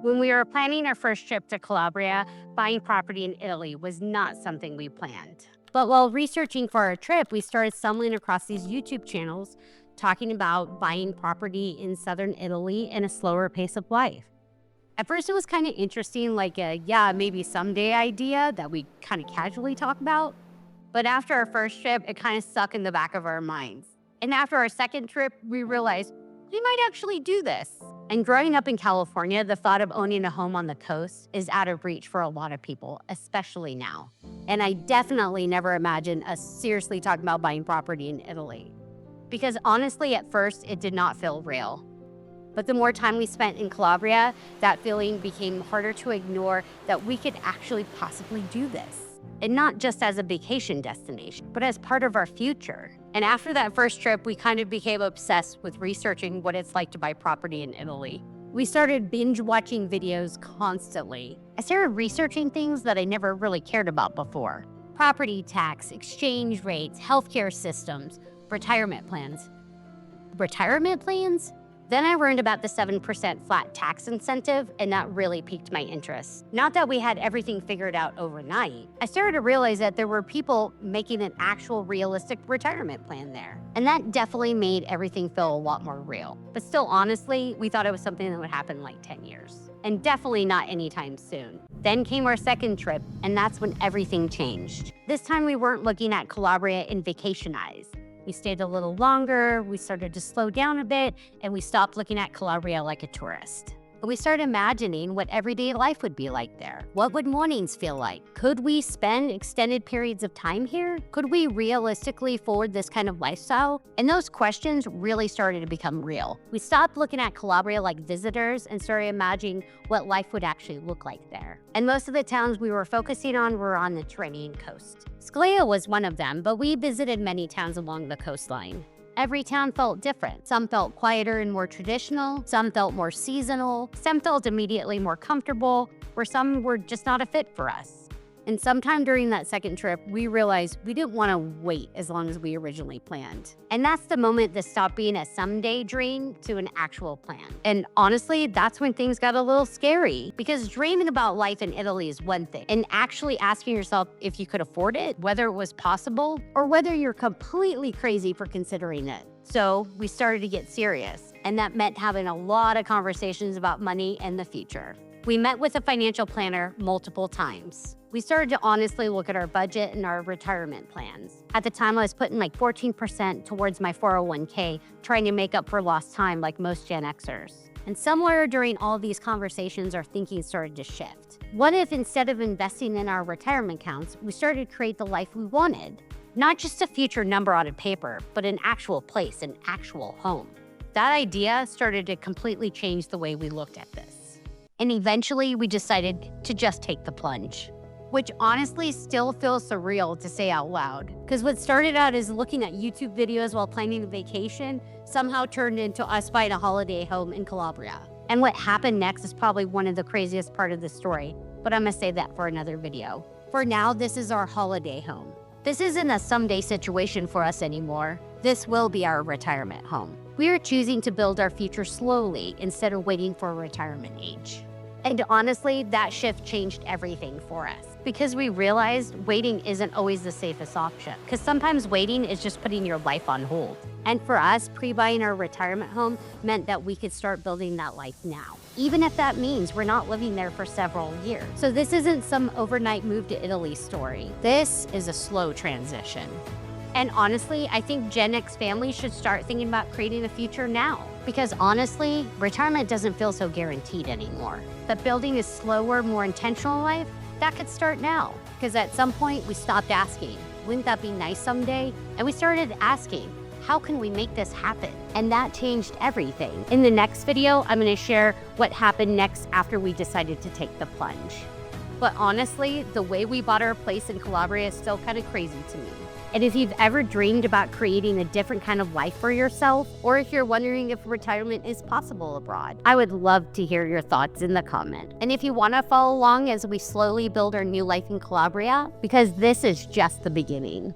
When we were planning our first trip to Calabria, buying property in Italy was not something we planned. But while researching for our trip, we started stumbling across these YouTube channels talking about buying property in southern Italy and a slower pace of life. At first, it was kind of interesting, like a yeah, maybe someday idea that we kind of casually talk about. But after our first trip, it kind of stuck in the back of our minds. And after our second trip, we realized we might actually do this. And growing up in California, the thought of owning a home on the coast is out of reach for a lot of people, especially now. And I definitely never imagined us seriously talking about buying property in Italy. Because honestly, at first, it did not feel real. But the more time we spent in Calabria, that feeling became harder to ignore that we could actually possibly do this. And not just as a vacation destination, but as part of our future. And after that first trip, we kind of became obsessed with researching what it's like to buy property in Italy. We started binge watching videos constantly. I started researching things that I never really cared about before. Property tax, exchange rates, healthcare systems, retirement plans. Retirement plans? Then I learned about the 7% flat tax incentive, and that really piqued my interest. Not that we had everything figured out overnight. I started to realize that there were people making an actual realistic retirement plan there. And that definitely made everything feel a lot more real. But still, honestly, we thought it was something that would happen in like 10 years. And definitely not anytime soon. Then came our second trip, and that's when everything changed. This time we weren't looking at Calabria in vacation eyes. We stayed a little longer, we started to slow down a bit, and we stopped looking at Calabria like a tourist. But we started imagining what everyday life would be like there. What would mornings feel like? Could we spend extended periods of time here? Could we realistically afford this kind of lifestyle? And those questions really started to become real. We stopped looking at Calabria like visitors and started imagining what life would actually look like there. And most of the towns we were focusing on were on the Mediterranean coast. Scalea was one of them, but we visited many towns along the coastline. Every town felt different. Some felt quieter and more traditional, some felt more seasonal, some felt immediately more comfortable, where some were just not a fit for us. And sometime during that second trip, we realized we didn't want to wait as long as we originally planned. And that's the moment this stopped being a someday dream to an actual plan. And honestly, that's when things got a little scary, because dreaming about life in Italy is one thing, and actually asking yourself if you could afford it, whether it was possible, or whether you're completely crazy for considering it. So we started to get serious, and that meant having a lot of conversations about money and the future. We met with a financial planner multiple times. We started to honestly look at our budget and our retirement plans. At the time, I was putting like 14% towards my 401k, trying to make up for lost time like most Gen Xers. And somewhere during all these conversations, our thinking started to shift. What if instead of investing in our retirement accounts, we started to create the life we wanted? Not just a future number on a paper, but an actual place, an actual home. That idea started to completely change the way we looked at this. And eventually, we decided to just take the plunge, which honestly still feels surreal to say out loud. Because what started out as looking at YouTube videos while planning a vacation somehow turned into us buying a holiday home in Calabria. And what happened next is probably one of the craziest part of the story, but I'm gonna save that for another video. For now, this is our holiday home. This isn't a someday situation for us anymore. This will be our retirement home. We are choosing to build our future slowly instead of waiting for retirement age. And honestly, that shift changed everything for us, because we realized waiting isn't always the safest option, because sometimes waiting is just putting your life on hold. And for us, pre-buying our retirement home meant that we could start building that life now, even if that means we're not living there for several years. So this isn't some overnight move to Italy story. This is a slow transition. And honestly, I think Gen X families should start thinking about creating a future now. Because honestly, retirement doesn't feel so guaranteed anymore. But building a slower, more intentional life, that could start now. Because at some point, we stopped asking, wouldn't that be nice someday? And we started asking, how can we make this happen? And that changed everything. In the next video, I'm gonna share what happened next after we decided to take the plunge. But honestly, the way we bought our place in Calabria is still kind of crazy to me. And if you've ever dreamed about creating a different kind of life for yourself, or if you're wondering if retirement is possible abroad, I would love to hear your thoughts in the comment. And if you want to follow along as we slowly build our new life in Calabria, because this is just the beginning.